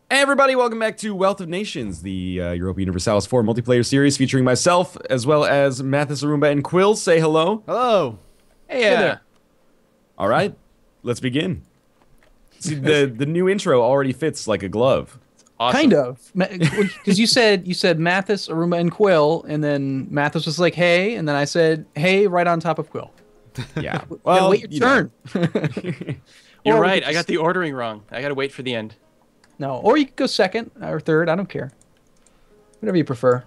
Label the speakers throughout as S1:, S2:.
S1: Hey everybody, welcome back to Wealth of Nations, the Europa Universalis 4 multiplayer series featuring myself as well as Mathis, Arumba, and Quill. Say hello.
S2: Hello.
S3: Hey,
S2: there.
S1: All right, let's begin. See, the new intro already fits like a glove.
S3: Awesome.
S2: Kind of, because you said Mathis, Arumba, and Quill, and then Mathis was like, "Hey," and then I said, "Hey," right on top of Quill.
S1: Yeah.
S2: Well, wait your turn.
S3: You're
S2: Or we
S3: right.
S2: could
S3: I got
S2: just-
S3: the ordering wrong. I got to wait for the end.
S2: No, or you could go second or third. I don't care. Whatever you prefer.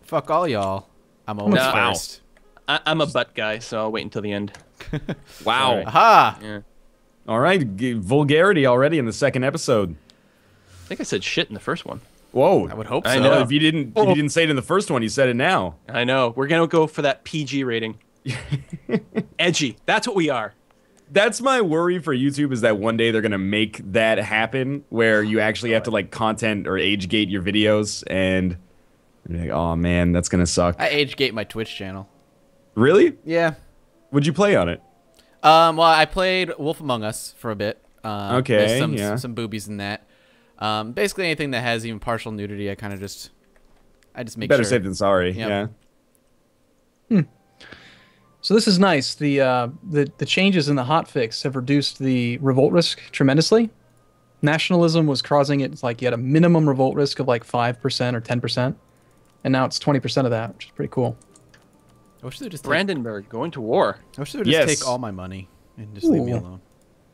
S4: Fuck all y'all. I'm always
S3: No.
S1: Wow.
S4: first.
S3: I'm a butt guy, so I'll wait until the end.
S1: Wow.
S3: Sorry.
S4: Aha!
S3: Yeah.
S1: All right, vulgarity already in the second episode.
S3: I think I said shit in the first one.
S1: Whoa.
S4: I would hope so.
S3: I know.
S1: If you didn't say it in the first one, you said it now.
S3: I know. We're going to go for that PG rating. Edgy. That's what we are.
S1: That's my worry for YouTube is that one day they're gonna make that happen where you actually have to like content or age gate your videos and you're like, oh man, that's gonna suck.
S4: I age gate my Twitch channel.
S1: Really?
S4: Yeah.
S1: Would you play on it?
S4: Well, I played Wolf Among Us for a bit.
S1: Okay,
S4: There's some,
S1: yeah.
S4: some boobies in that. Basically anything that has even partial nudity, I kind of just make
S1: Better
S4: sure.
S1: safe than sorry.
S4: Yep.
S1: Yeah.
S2: So this is nice. The changes in the hotfix have reduced the revolt risk tremendously. Nationalism was causing it like you had a minimum revolt risk of like 5% or 10%, and now it's 20% of that, which is pretty cool.
S4: I wish they would just take,
S3: Brandenburg going to war.
S4: I wish they would just
S1: Yes.
S4: take all my money and just leave me
S2: Ooh.
S4: alone.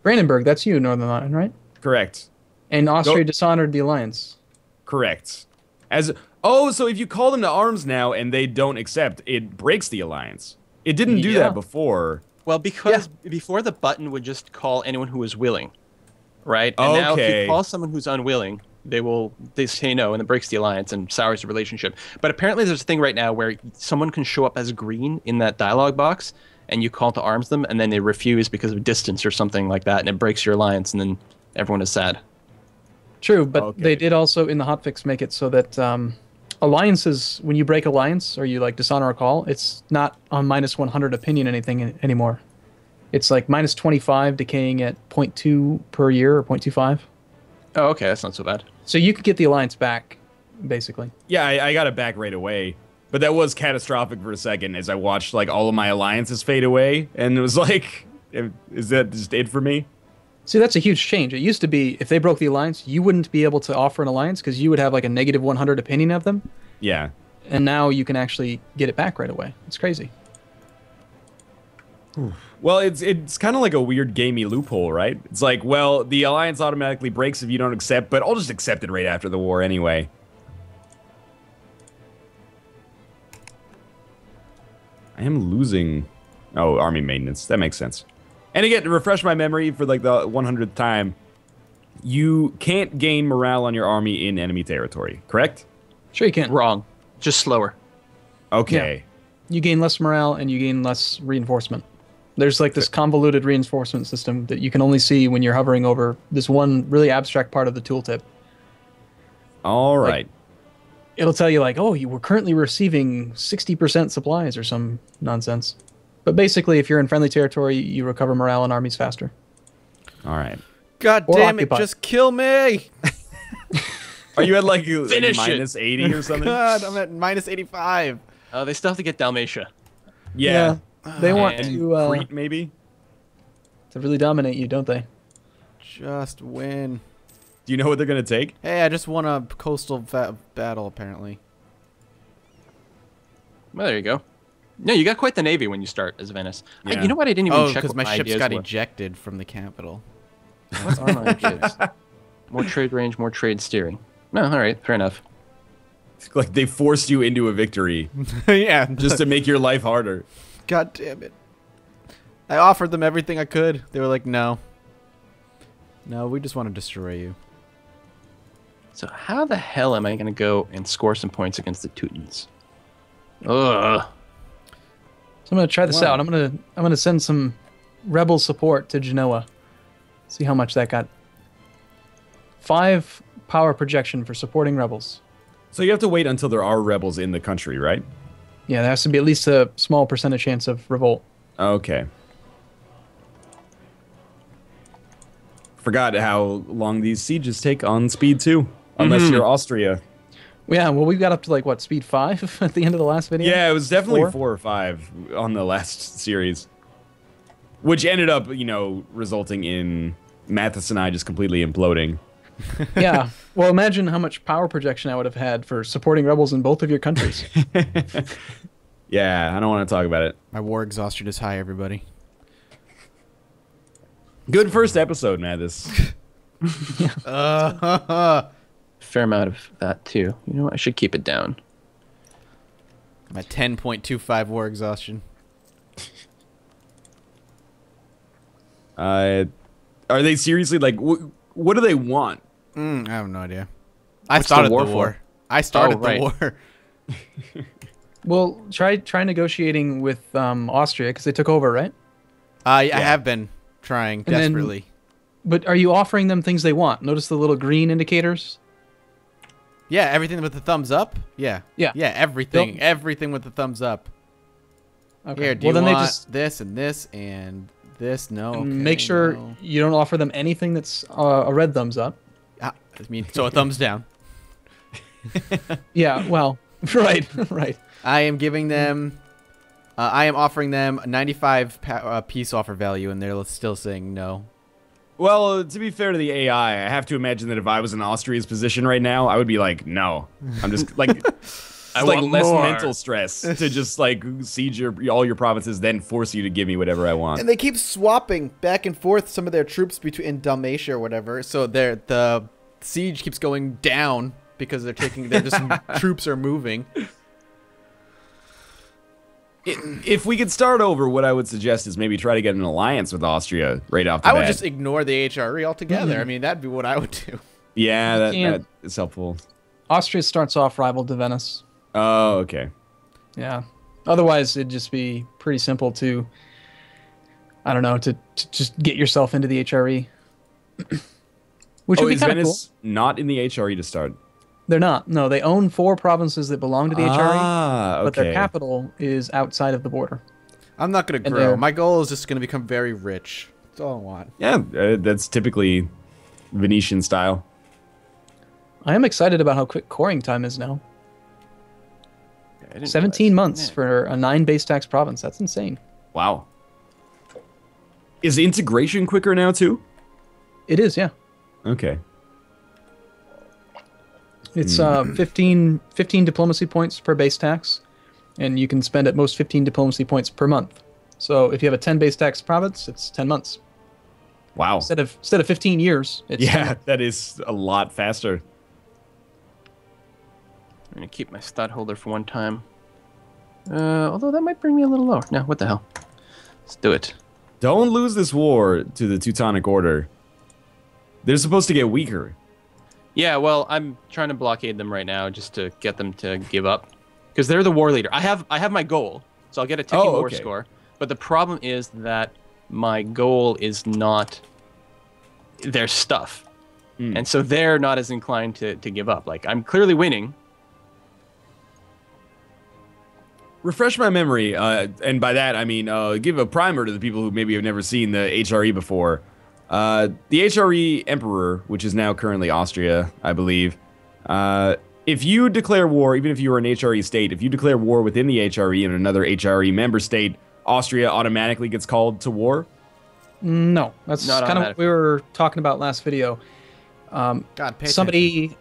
S2: Brandenburg, that's you, Northernlion, right?
S1: Correct.
S2: And Austria
S1: Go-
S2: dishonored the alliance.
S1: Correct. So if you call them to arms now and they don't accept, it breaks the alliance. It didn't do
S3: Yeah.
S1: that before.
S3: Well, because before the button would just call anyone who was willing, right? And now if
S1: Okay.
S3: you call someone who's unwilling, they say no, and it breaks the alliance and sours the relationship. But apparently there's a thing right now where someone can show up as green in that dialogue box, and you call to arms them, and then they refuse because of distance or something like that, and it breaks your alliance, and then everyone is sad.
S2: True, but
S1: Okay.
S2: they did also in the hotfix make it so that alliances, when you break alliance or you like dishonor a call, it's not on minus 100 opinion anything anymore. It's like minus 25 decaying at 0.2 per year or 0.25.
S3: Oh, okay, that's not so bad.
S2: So you could get the alliance back, basically.
S1: Yeah, I got it back right away. But that was catastrophic for a second as I watched like all of my alliances fade away, and it was like, is that just it for me?
S2: See, that's a huge change. It used to be if they broke the alliance, you wouldn't be able to offer an alliance because you would have like a negative 100 opinion of them.
S1: Yeah.
S2: And now you can actually get it back right away. It's crazy.
S1: Well, it's kind of like a weird gamey loophole, right? It's like, well, the alliance automatically breaks if you don't accept, but I'll just accept it right after the war anyway. I am losing. Oh, army maintenance. That makes sense. And again, to refresh my memory for like the 100th time, you can't gain morale on your army in enemy territory, correct?
S2: Sure you can.
S3: Wrong. Just slower.
S1: Okay.
S2: You gain less morale and you gain less reinforcement. There's like this convoluted reinforcement system that you can only see when you're hovering over this one really abstract part of the tooltip.
S1: All right.
S2: It'll tell you like, oh, you were currently receiving 60% supplies or some nonsense. But basically, if you're in friendly territory, you recover morale in armies faster.
S1: All right.
S4: God
S2: Or
S4: damn it,
S2: occupy.
S4: just kill me!
S1: Are you at like
S3: Finish it.
S1: minus 80 or something?
S4: God, I'm at minus 85.
S3: They still have to get Dalmatia.
S1: Yeah.
S2: They want
S3: And
S2: to
S1: Crete, maybe?
S2: really dominate you, don't they?
S4: Just win.
S1: Do you know what they're going to take?
S4: Hey, I just won a coastal battle, apparently.
S3: Well, there you go. No, you got quite the navy when you start as Venice.
S1: Yeah.
S3: You know what? I didn't even
S4: Oh,
S3: check
S4: because
S3: what
S4: my ships
S3: ideas
S4: got
S3: were.
S4: ejected from the capital.
S3: What's on my ideas? More trade range, more trade steering. No, all right, fair enough.
S1: Like they forced you into a victory
S4: Yeah,
S1: just to make your life harder.
S4: God damn it. I offered them everything I could. They were like, no. No, we just want to destroy you.
S3: So how the hell am I going to go and score some points against the Teutons? Ugh.
S2: So I'm gonna try this
S4: Wow.
S2: out. I'm gonna send some rebel support to Genoa. See how much that got. 5 power projection for supporting rebels.
S1: So you have to wait until there are rebels in the country, right?
S2: Yeah, there has to be at least a small percentage chance of revolt.
S1: Okay. Forgot how long these sieges take on speed 2, unless you're Austria.
S2: Yeah, well, we got up to like what, speed 5 at the end of the last video?
S1: Yeah, it was definitely
S2: 4?
S1: 4 or 5 on the last series, which ended up, you know, resulting in Mathis and I just completely imploding.
S2: Yeah. Well, imagine how much power projection I would have had for supporting rebels in both of your countries.
S1: Yeah, I don't want to talk about it.
S4: My war exhaustion is high, everybody.
S1: Good first episode, Mathis.
S3: Fair amount of that too. You know what? I should keep it down.
S4: My 10.25 war exhaustion.
S1: Are they seriously like? What do they want?
S4: I have no idea. I
S3: What's the
S4: started
S3: war
S4: the war.
S3: for?
S4: I started
S3: Oh, right.
S4: the war.
S2: Well, try negotiating with Austria because they took over, right?
S4: I have been trying
S2: then-
S4: desperately.
S2: But are you offering them things they want? Notice the little green indicators?
S4: Yeah, everything with the thumbs up. Yeah.
S2: Yeah.
S4: Yeah, everything.
S2: Nope.
S4: Everything with the thumbs up.
S2: Okay.
S4: Here, do
S2: well,
S4: you
S2: then
S4: want
S2: they just
S4: this and this and this? No. Okay,
S2: make sure
S4: no.
S2: you don't offer them anything that's a red thumbs up.
S4: I mean, so a thumbs down.
S2: Yeah, well, right, right.
S4: I am giving them. I am offering them a 95 piece offer value, and they're still saying no.
S1: Well, to be fair to the AI, I have to imagine that if I was in Austria's position right now, I would be like, no. I'm just like, I like
S3: want
S1: less
S3: more.
S1: mental stress to just like siege all your provinces, then force you to give me whatever I want.
S4: And they keep swapping back and forth some of their troops between in Dalmatia or whatever. So the siege keeps going down because they're taking. They're just troops are moving.
S1: If we could start over, what I would suggest is maybe try to get an alliance with Austria right off the
S4: I
S1: bat.
S4: would just ignore the HRE altogether. I mean, that'd be what I would do.
S1: Yeah, that
S2: can't-
S1: is helpful.
S2: Austria starts off rival to Venice.
S1: Oh, okay.
S2: Yeah. Otherwise, it'd just be pretty simple to, I don't know, to just get yourself into the HRE. Which
S1: Oh,
S2: would be
S1: is
S2: kind of cool.
S1: Venice not in the HRE to start?
S2: They're not. No, they own 4 provinces that belong to the HRE,
S1: Ah, okay.
S2: but their capital is outside of the border.
S4: I'm not gonna
S2: And
S4: grow.
S2: they're-
S4: My goal is just gonna become very rich. That's all I want.
S1: Yeah, that's typically Venetian style.
S2: I am excited about how quick coring time is now.
S3: I didn't
S2: 17
S3: realize-
S2: months
S3: yeah.
S2: for a 9 base tax province. That's insane.
S1: Wow. Is integration quicker now too?
S2: It is, yeah.
S1: Okay.
S2: It's 15 diplomacy points per base tax, and you can spend at most 15 diplomacy points per month. So if you have a 10 base tax province, it's 10 months.
S1: Wow.
S2: Instead of 15 years, it's 10
S1: Yeah,
S2: months.
S1: that is a lot faster.
S3: I'm gonna keep my stud holder for one time. Although that might bring me a little lower. No, what the hell? Let's do it.
S1: Don't lose this war to the Teutonic Order. They're supposed to get weaker.
S3: Yeah, well, I'm trying to blockade them right now just to get them to give up, because they're the war leader. I have my goal, so I'll get a ticking war
S1: okay.
S3: score. But the problem is that my goal is not their stuff, and so they're not as inclined to give up. Like, I'm clearly winning.
S1: Refresh my memory, and by that I mean give a primer to the people who maybe have never seen the HRE before. The HRE Emperor, which is now currently Austria, I believe, if you declare war, even if you were an HRE state, if you declare war within the HRE and another HRE member state, Austria automatically gets called to war?
S2: No, that's
S3: Not
S2: kind of what
S3: automatically.
S2: we were talking about last video.
S4: God, pay attention.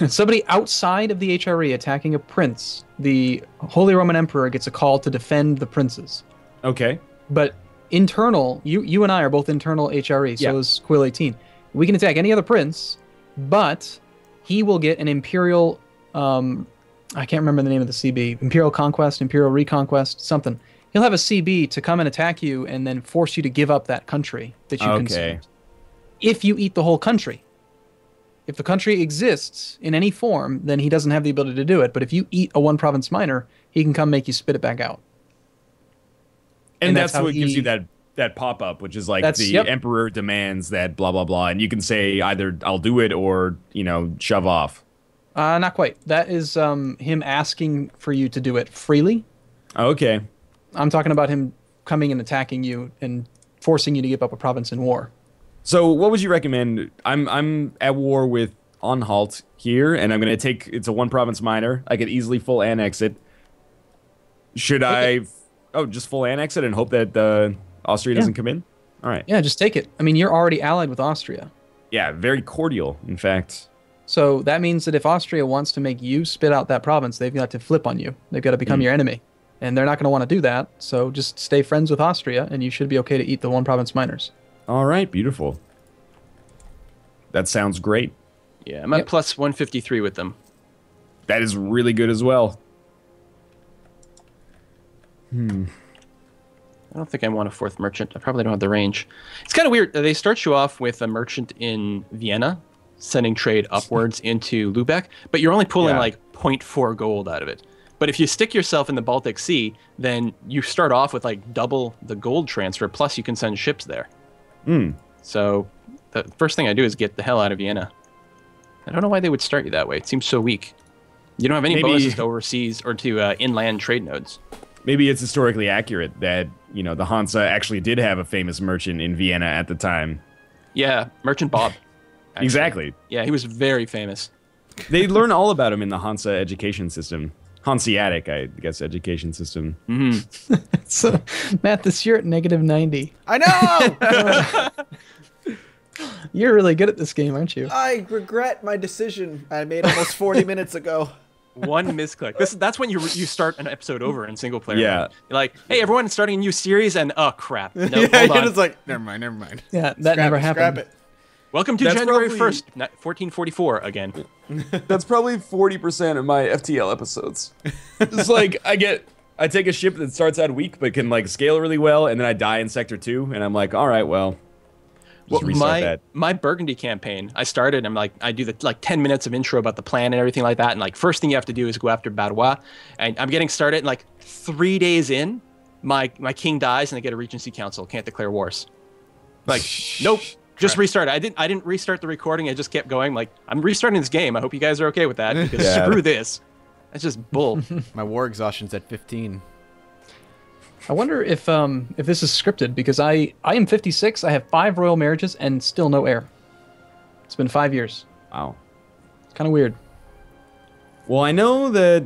S2: Somebody outside of the HRE attacking a prince, the Holy Roman Emperor gets a call to defend the princes.
S1: Okay.
S2: But internal, you and I are both internal HRE, so
S1: Yeah.
S2: is Quill 18. We can attack any other prince, but he will get an imperial, I can't remember the name of the CB, Imperial Conquest, Imperial Reconquest, something. He'll have a CB to come and attack you and then force you to give up that country that you
S1: Okay.
S2: consumed. If you eat the whole country. If the country exists in any form, then he doesn't have the ability to do it. But if you eat a one province minor, he can come make you spit it back out.
S1: And that's
S2: how
S1: what gives
S2: he-
S1: you that pop-up, which is like
S2: That's-
S1: the
S2: yep.
S1: Emperor demands that blah, blah, blah. And you can say either I'll do it or, shove off.
S2: Not quite. That is him asking for you to do it freely.
S1: Okay.
S2: I'm talking about him coming and attacking you and forcing you to give up a province in war.
S1: So what would you recommend? I'm at war with Anhalt here, and I'm gonna take. It's a one province minor. I could easily full annex it. Should I? Oh, just full annex it and hope that Austria doesn't come in. All right.
S2: Yeah, just take it. I mean, you're already allied with Austria.
S1: Yeah, very cordial, in fact.
S2: So that means that if Austria wants to make you spit out that province, they've got to flip on you. They've got to become your enemy. And they're not going to want to do that. So just stay friends with Austria, and you should be okay to eat the one province minors.
S1: All right, beautiful. That sounds great.
S3: Yeah, I'm at plus 153 with them.
S1: That is really good as well.
S3: I don't think I want a fourth merchant. I probably don't have the range. It's kind of weird. They start you off with a merchant in Vienna, sending trade upwards into Lubeck, but you're only pulling like 0.4 gold out of it. But if you stick yourself in the Baltic Sea, then you start off with like double the gold transfer, plus you can send ships there. So the first thing I do is get the hell out of Vienna. I don't know why they would start you that way. It seems so weak. You don't have any bonuses to overseas or to inland trade nodes.
S1: Maybe it's historically accurate that, you know, the Hansa actually did have a famous merchant in Vienna at the time.
S3: Yeah, Merchant Bob. Actually.
S1: Exactly.
S3: Yeah, he was very famous.
S1: They learn all about him in the Hansa education system. Hanseatic, I guess, education system.
S2: So, Matt, this year at -90.
S4: I know!
S2: You're really good at this game, aren't you?
S4: I regret my decision I made almost 40 minutes ago.
S3: One misclick. That's when you start an episode over in single player.
S1: Yeah.
S3: Mode. You're like, hey, everyone, starting a new series, and oh crap. No,
S4: Yeah,
S3: hold on.
S4: you're just like, never mind.
S2: Yeah, that never happened.
S4: Scrap it.
S3: Welcome to
S1: That's
S3: January
S1: probably-
S3: 1st, 1444 again.
S1: That's probably 40% of my FTL episodes. It's like, I take a ship that starts out weak, but can, like, scale really well, and then I die in Sector 2, and I'm like, all right, well, just restart that.
S3: My Burgundy campaign, I started, I do the, like, 10 minutes of intro about the plan and everything like that, and, like, first thing you have to do is go after Badois, and I'm getting started, and, like, 3 days in, my king dies, and I get a Regency Council, can't declare wars. Like, nope. Just restart. I didn't restart the recording. I just kept going. Like, I'm restarting this game. I hope you guys are okay with that because screw this. That's just bull.
S4: My war exhaustion's at 15.
S2: I wonder if this is scripted because I am 56. I have 5 royal marriages and still no heir. It's been 5 years.
S1: Wow.
S2: It's kind of weird.
S1: Well, I know that,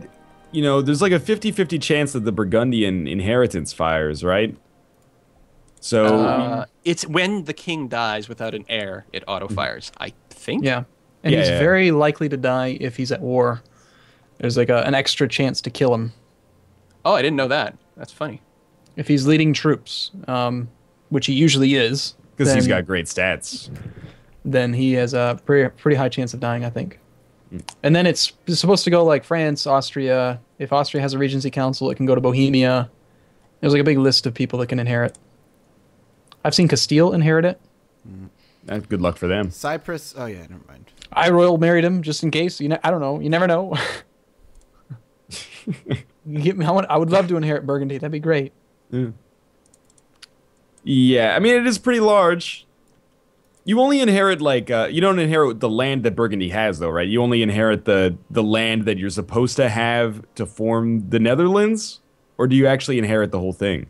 S1: you know, there's like a 50-50 chance that the Burgundian inheritance fires, right? So
S3: It's when the king dies without an heir, it auto-fires, I think.
S2: Yeah. And he's very likely to die if he's at war. There's like an extra chance to kill him.
S3: Oh, I didn't know that. That's funny.
S2: If he's leading troops, which he usually is.
S1: because he's got great stats.
S2: Then he has a pretty high chance of dying, I think. And then it's supposed to go like France, Austria. If Austria has a Regency Council, it can go to Bohemia. There's like a big list of people that can inherit. I've seen Castile inherit it.
S1: Good luck for them.
S4: Cyprus. Oh yeah, never mind.
S2: I royal married him just in case. I don't know. You never know. I would love to inherit Burgundy. That'd be great.
S1: Yeah, I mean it is pretty large. You only inherit like you don't inherit the land that Burgundy has though, right? You only inherit the land that you're supposed to have to form the Netherlands, or do you actually inherit the whole thing?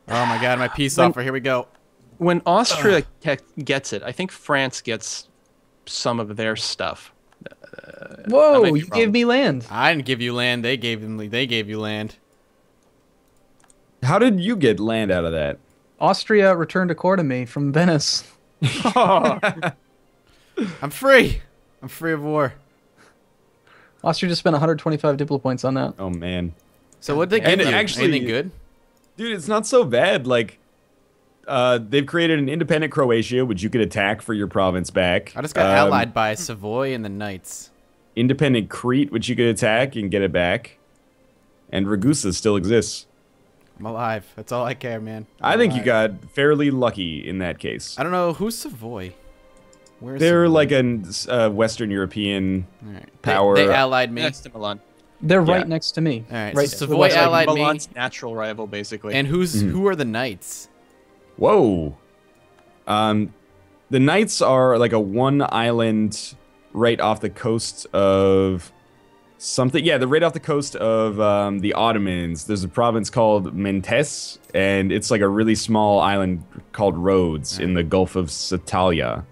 S4: Oh my god, my peace offer. Here we go.
S3: When Austria gets it, I think France gets some of their stuff.
S2: Whoa! You gave me land.
S4: I didn't give you land. They gave you land.
S1: How did you get land out of that?
S2: Austria returned a core to me from Venice.
S4: I'm free. I'm free of war.
S2: Austria just spent 125 diplo points on that.
S1: Oh man.
S4: So what they give you?
S1: Actually,
S4: Anything good?
S1: Dude, it's not so bad. Like, they've created an independent Croatia, which you could attack for your province back.
S4: I just got allied by Savoy and the Knights.
S1: Independent Crete, which you could attack and get it back. And Ragusa still exists.
S4: I'm alive. That's all I care, man.
S1: I think you got fairly lucky in that case.
S4: I don't know who's Savoy. Where's
S1: They're
S4: Savoy?
S1: like a Western European power.
S4: They allied me.
S3: Next to Milan.
S2: They're right next to me.
S4: All right,
S2: Right.
S4: so Savoy allied me.
S3: Milan's natural rival, basically.
S4: And who are the Knights?
S1: Whoa. The Knights are like a one island right off the coast of something. Yeah, they're right off the coast of the Ottomans. There's a province called Mentes, and it's like a really small island called Rhodes in the Gulf of Satalia.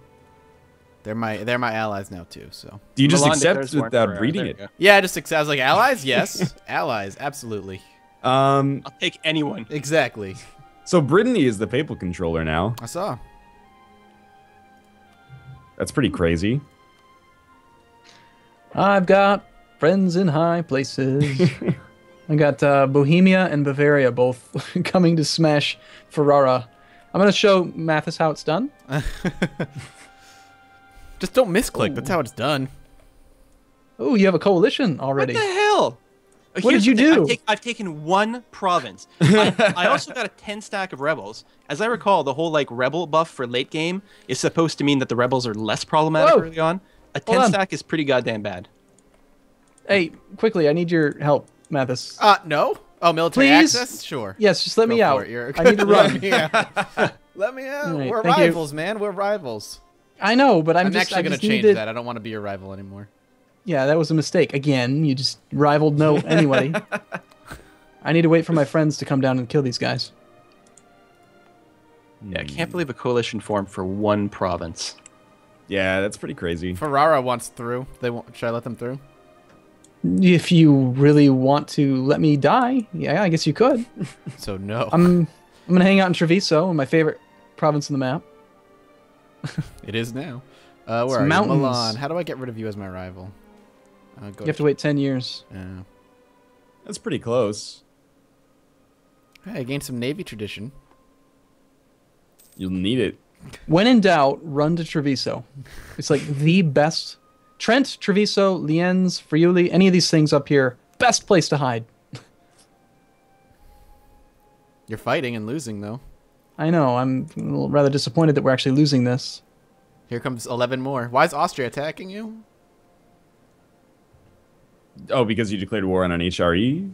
S4: They're my allies now too. So
S1: Do you just
S3: Milan
S1: accept
S3: declares war on
S1: without
S3: Ferrara.
S1: reading
S3: There
S1: it?
S3: you go.
S4: yeah, I was like allies. Yes, allies. Absolutely.
S3: I'll take anyone.
S4: Exactly.
S1: So Brittany is the papal controller now.
S4: I saw.
S1: That's pretty crazy.
S2: I've got friends in high places. I got Bohemia and Bavaria both coming to smash Ferrara. I'm going to show Mathis how it's done.
S4: Just don't misclick. That's how it's done.
S2: Oh, you have a coalition
S3: What
S2: already.
S3: the hell?
S2: What did you do?
S3: I've taken one province. I also got a 10 stack of rebels. As I recall, the whole like rebel buff for late game is supposed to mean that the rebels are less problematic
S2: Whoa.
S3: early on. A
S2: Hold
S3: 10
S2: on.
S3: stack is pretty goddamn bad.
S2: Hey, quickly, I need your help, Mathis.
S4: No. Oh, military
S2: Please?
S4: access? Sure.
S2: Yes, just let me
S4: Go
S2: out.
S4: for it. You're-
S2: I need to run.
S4: Let me out. Let me out.
S2: All right,
S4: We're
S2: thank you.
S4: rivals, man. We're rivals.
S2: I know, but I'm
S4: I'm
S2: just
S4: actually
S2: I
S4: going to
S2: just
S4: change
S2: needed-
S4: that. I don't want to be your rival anymore.
S2: Yeah, that was a mistake. Again, you just rivaled no anybody. I need to wait for my friends to come down and kill these guys.
S3: Yeah, I can't believe a coalition formed for one province.
S1: Yeah, that's pretty crazy.
S4: Ferrara wants through. They want. Should I let them through?
S2: If you really want to let me die, yeah, I guess you could.
S4: So no.
S2: I'm gonna hang out in Treviso, my favorite province on the map.
S4: It is now. Where
S2: It's
S4: are
S2: mountains.
S4: you? Milan. How do I get rid of you as my rival? Go
S2: You have to wait 10 years.
S1: That's pretty close.
S4: Hey, I gained some Navy tradition.
S1: You'll need it.
S2: When in doubt, run to Treviso. It's like the best. Trent, Treviso, Lienz, Friuli, any of these things up here, best place to hide.
S4: You're fighting and losing, though.
S2: I know, I'm a little rather disappointed that we're actually losing this.
S4: Here comes 11 more. Why is Austria attacking you?
S1: Oh, because you declared war on an HRE?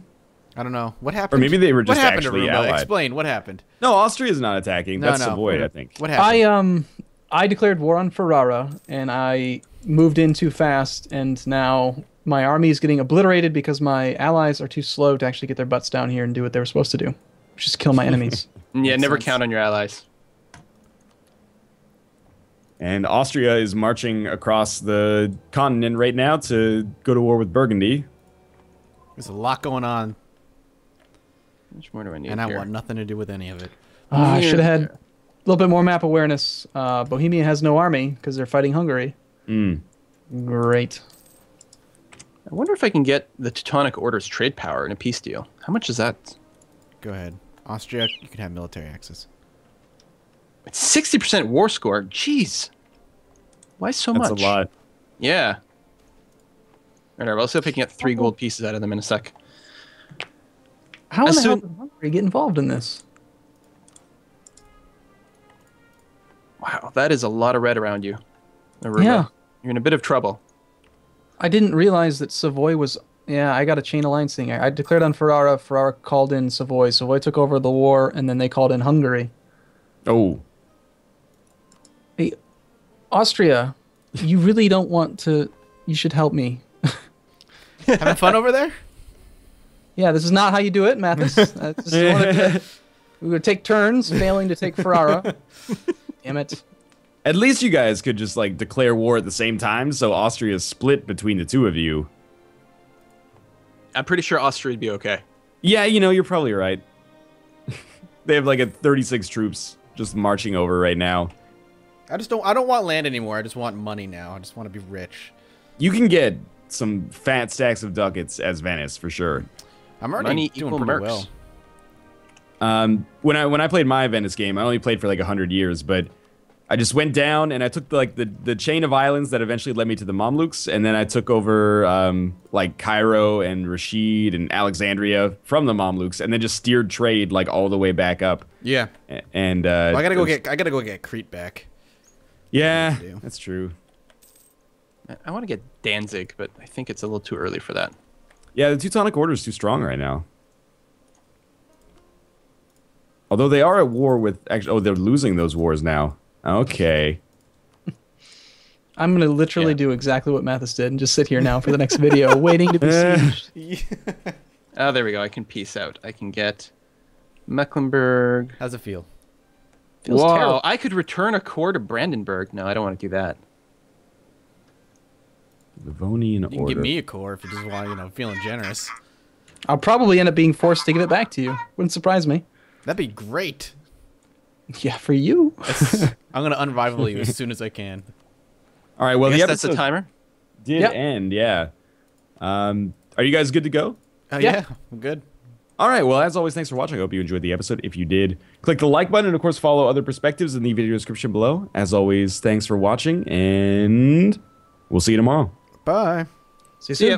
S4: I don't know. What happened?
S1: Or maybe they were just
S4: what happened
S1: actually
S4: to Arumba?
S1: allied.
S4: Explain. What happened?
S1: No, Austria is not attacking.
S4: No,
S1: That's
S4: no.
S1: Savoy, I think.
S4: What happened?
S2: I declared war on Ferrara, and I moved in too fast, and now my army is getting obliterated because my allies are too slow to actually get their butts down here and do what they were supposed to do, which is kill my enemies.
S3: Yeah, never
S4: sense.
S3: count on your allies.
S1: And Austria is marching across the continent right now to go to war with Burgundy.
S4: There's a lot going on,
S3: How much more do I need
S4: and I
S3: here?
S4: want nothing to do with any of it.
S2: I should have had a little bit more map awareness. Bohemia has no army because they're fighting Hungary. Great.
S3: I wonder if I can get the Teutonic Order's trade power in a peace deal. How much is that?
S4: Go ahead. Austria, you can have military access.
S3: It's 60% war score. Jeez. Why so
S1: That's
S3: much?
S1: a lot.
S3: Yeah. Whatever. I'll still picking up 3 gold pieces out of them in a sec.
S2: How in
S3: As
S2: the hell
S3: soon-
S2: did Hungary get involved in this?
S3: Wow, that is a lot of red around you. Arumba.
S2: Yeah.
S3: You're in a bit of trouble.
S2: I didn't realize that Savoy was... Yeah, I got a chain alliance thing. I declared on Ferrara. Ferrara called in Savoy. Savoy took over the war, and then they called in Hungary.
S1: Oh.
S2: Hey, Austria, you really don't want to... You should help me.
S4: Having fun over there?
S2: Yeah, this is not how you do it, Mathis. I just wanted to, we would take turns failing to take Ferrara. Damn it.
S1: At least you guys could just, like, declare war at the same time, so Austria's split between the two of you.
S3: I'm pretty sure Austria would be okay.
S1: Yeah, you know, you're probably right. They have, like, a 36 troops just marching over right now.
S4: I don't want land anymore. I just want money now. I just want to be rich.
S1: You can get some fat stacks of ducats as Venice, for sure.
S4: I'm already
S3: Money
S4: doing
S3: equal
S4: pretty
S3: mercs.
S4: well.
S1: When I played my Venice game, I only played for like 100 years, but I just went down and I took the chain of islands that eventually led me to the Mamluks, and then I took over like Cairo and Rashid and Alexandria from the Mamluks, and then just steered trade like all the way back up.
S4: Yeah.
S1: And
S4: Well, I gotta go get Crete back.
S1: Yeah,
S4: do.
S1: that's true.
S3: I want to get Danzig, but I think it's a little too early for that.
S1: Yeah, the Teutonic Order is too strong right now. Although they are at war with... Actually, oh, they're losing those wars now. Okay.
S2: I'm gonna literally do exactly what Mathis did and just sit here now for the next video, waiting to be sieged.
S3: Oh, there we go. I can peace out. I can get Mecklenburg.
S4: How's it feel?
S2: Feels
S3: Whoa,
S2: terrible.
S3: I could return a core to Brandenburg. No, I don't want to do that.
S1: Livonian
S4: You can
S1: order.
S4: give me a core if you just want, feeling generous.
S2: I'll probably end up being forced to give it back to you. Wouldn't surprise me.
S4: That'd be great.
S2: Yeah, for you.
S4: I'm gonna unrival you as soon as I can.
S1: All right. Well,
S3: I
S1: the
S3: guess that's
S1: episode
S3: the timer.
S1: did
S2: Yep.
S1: end. Yeah. Are you guys good to go?
S4: Yeah, I'm good.
S1: All right. Well, as always, thanks for watching. I hope you enjoyed the episode. If you did, click the like button and, of course, follow other perspectives in the video description below. As always, thanks for watching, and we'll see you tomorrow.
S4: Bye.
S2: See you
S3: See
S2: soon.
S3: ya.